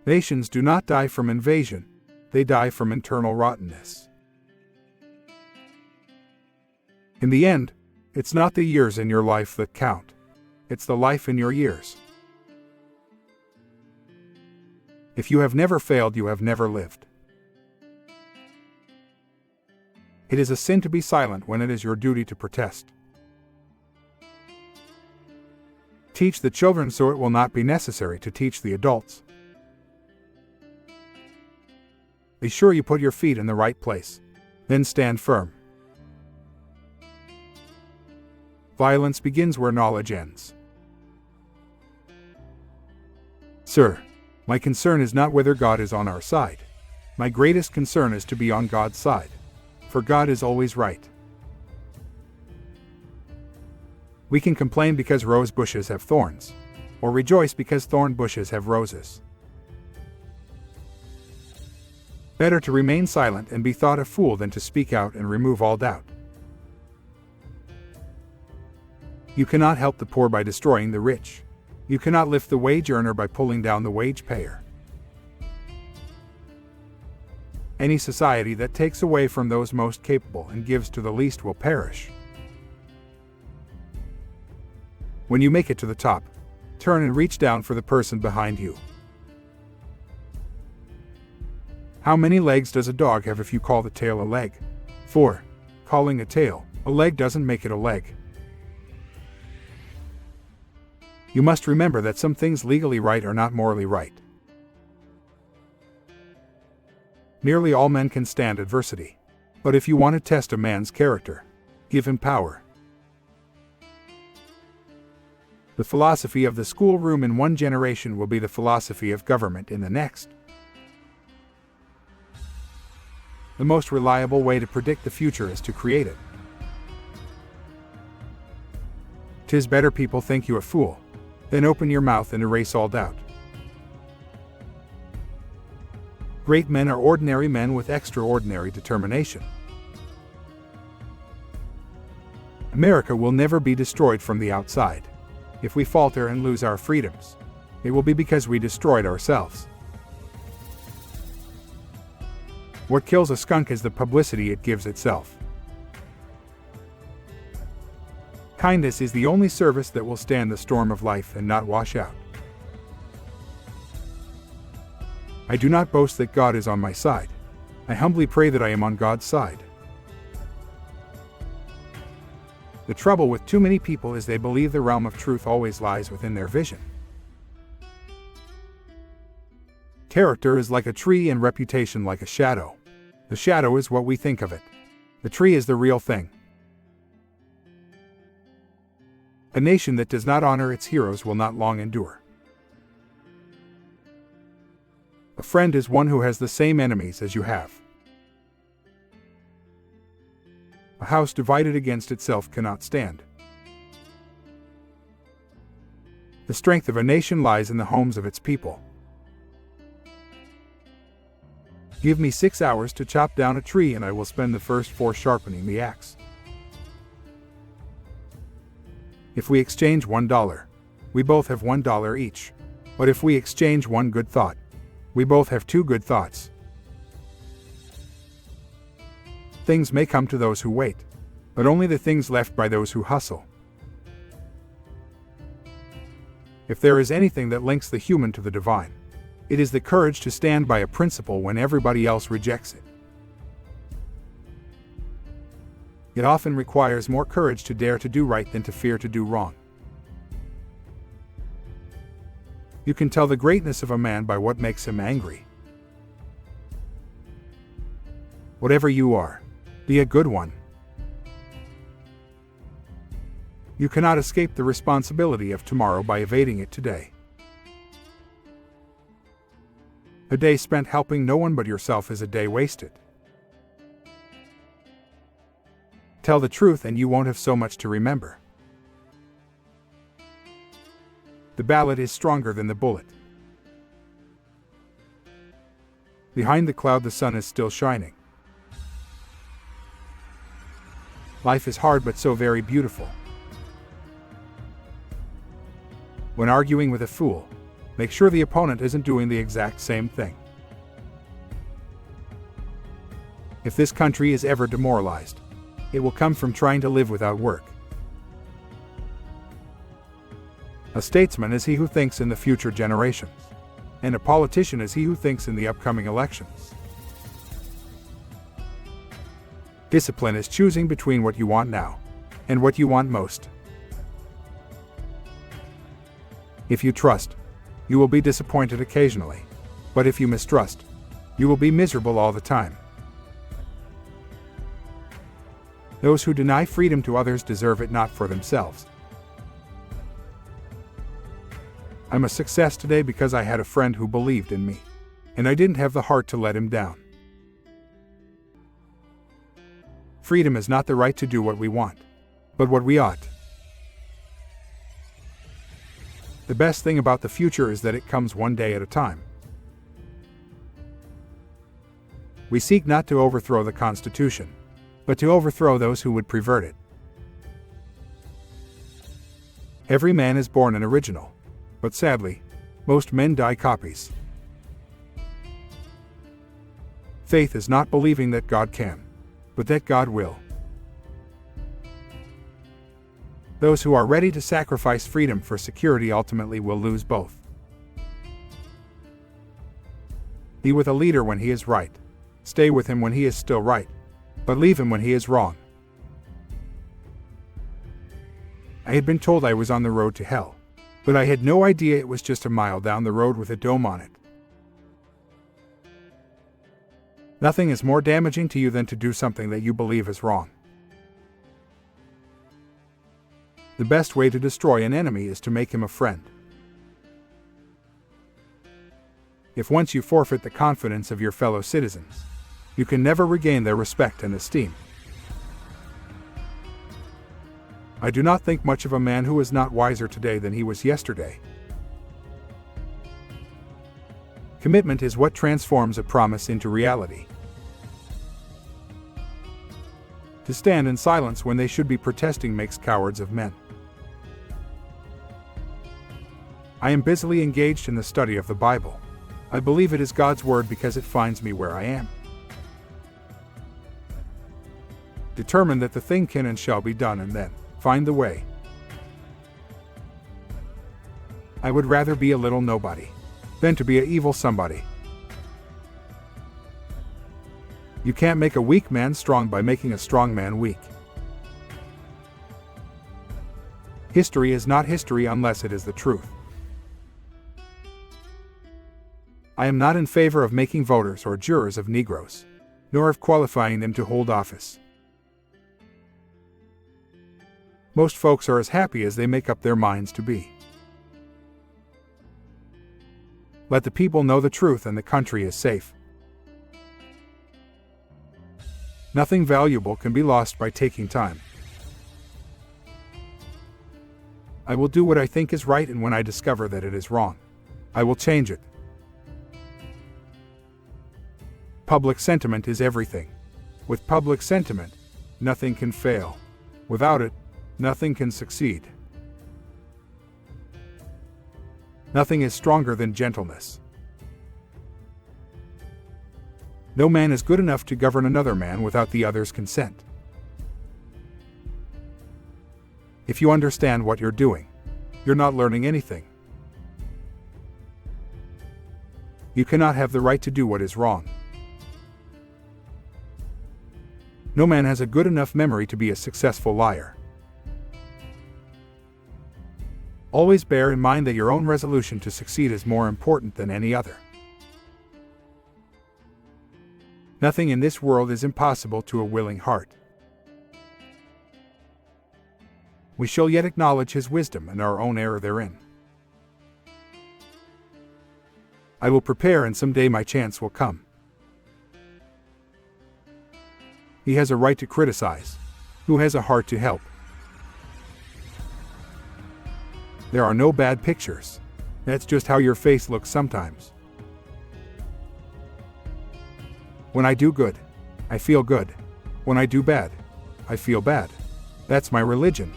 Nations do not die from invasion, they die from internal rottenness. In the end, it's not the years in your life that count, it's the life in your years. If you have never failed, you have never lived. It is a sin to be silent when it is your duty to protest. Teach the children so it will not be necessary to teach the adults. Be sure you put your feet in the right place. Then stand firm. Violence begins where knowledge ends. Sir, my concern is not whether God is on our side. My greatest concern is to be on God's side. For God is always right. We can complain because rose bushes have thorns, or rejoice because thorn bushes have roses. Better to remain silent and be thought a fool than to speak out and remove all doubt. You cannot help the poor by destroying the rich. You cannot lift the wage earner by pulling down the wage payer. Any society that takes away from those most capable and gives to the least will perish. When you make it to the top, turn and reach down for the person behind you. How many legs does a dog have if you call the tail a leg? 4. Calling a tail a leg doesn't make it a leg. You must remember that some things legally right are not morally right. Nearly all men can stand adversity. But if you want to test a man's character, give him power. The philosophy of the schoolroom in one generation will be the philosophy of government in the next. The most reliable way to predict the future is to create it. 'Tis better people think you a fool, than open your mouth and erase all doubt. Great men are ordinary men with extraordinary determination. America will never be destroyed from the outside. If we falter and lose our freedoms, it will be because we destroyed ourselves. What kills a skunk is the publicity it gives itself. Kindness is the only service that will stand the storm of life and not wash out. I do not boast that God is on my side. I humbly pray that I am on God's side. The trouble with too many people is they believe the realm of truth always lies within their vision. Character is like a tree and reputation like a shadow. The shadow is what we think of it. The tree is the real thing. A nation that does not honor its heroes will not long endure. A friend is one who has the same enemies as you have. A house divided against itself cannot stand. The strength of a nation lies in the homes of its people. Give me 6 hours to chop down a tree and I will spend the first 4 sharpening the axe. If we exchange $1, we both have $1 each. But if we exchange 1 good thought, we both have 2 good thoughts. Things may come to those who wait, but only the things left by those who hustle. If there is anything that links the human to the divine, it is the courage to stand by a principle when everybody else rejects it. It often requires more courage to dare to do right than to fear to do wrong. You can tell the greatness of a man by what makes him angry. Whatever you are, be a good one. You cannot escape the responsibility of tomorrow by evading it today. A day spent helping no one but yourself is a day wasted. Tell the truth and you won't have so much to remember. The ballad is stronger than the bullet. Behind the cloud the sun is still shining. Life is hard but so very beautiful. When arguing with a fool, Make sure the opponent isn't doing the exact same thing. If this country is ever demoralized, it will come from trying to live without work. A statesman is he who thinks in the future generations, and a politician is he who thinks in the upcoming elections. Discipline is choosing between what you want now and what you want most. If you trust, you will be disappointed occasionally, but if you mistrust, you will be miserable all the time. Those who deny freedom to others deserve it not for themselves. I'm a success today because I had a friend who believed in me, and I didn't have the heart to let him down. Freedom is not the right to do what we want, but what we ought. The best thing about the future is that it comes one day at a time. We seek not to overthrow the Constitution, but to overthrow those who would pervert it. Every man is born an original, but sadly, most men die copies. Faith is not believing that God can, but that God will. Those who are ready to sacrifice freedom for security ultimately will lose both. Be with a leader when he is right. Stay with him when he is still right, but leave him when he is wrong. I had been told I was on the road to hell, but I had no idea it was just a mile down the road with a dome on it. Nothing is more damaging to you than to do something that you believe is wrong. The best way to destroy an enemy is to make him a friend. If once you forfeit the confidence of your fellow citizens, you can never regain their respect and esteem. I do not think much of a man who is not wiser today than he was yesterday. Commitment is what transforms a promise into reality. To stand in silence when they should be protesting makes cowards of men. I am busily engaged in the study of the Bible. I believe it is God's word because it finds me where I am. Determine that the thing can and shall be done, and then find the way. I would rather be a little nobody than to be an evil somebody. You can't make a weak man strong by making a strong man weak. History is not history unless it is the truth. I am not in favor of making voters or jurors of Negroes, nor of qualifying them to hold office. Most folks are as happy as they make up their minds to be. Let the people know the truth and the country is safe. Nothing valuable can be lost by taking time. I will do what I think is right, and when I discover that it is wrong, I will change it. Public sentiment is everything. With public sentiment, nothing can fail. Without it, nothing can succeed. Nothing is stronger than gentleness. No man is good enough to govern another man without the other's consent. If you understand what you're doing, you're not learning anything. You cannot have the right to do what is wrong. No man has a good enough memory to be a successful liar. Always bear in mind that your own resolution to succeed is more important than any other. Nothing in this world is impossible to a willing heart. We shall yet acknowledge his wisdom and our own error therein. I will prepare, and someday my chance will come. He has a right to criticize, who has a heart to help. There are no bad pictures. That's just how your face looks sometimes. When I do good, I feel good. When I do bad, I feel bad. That's my religion.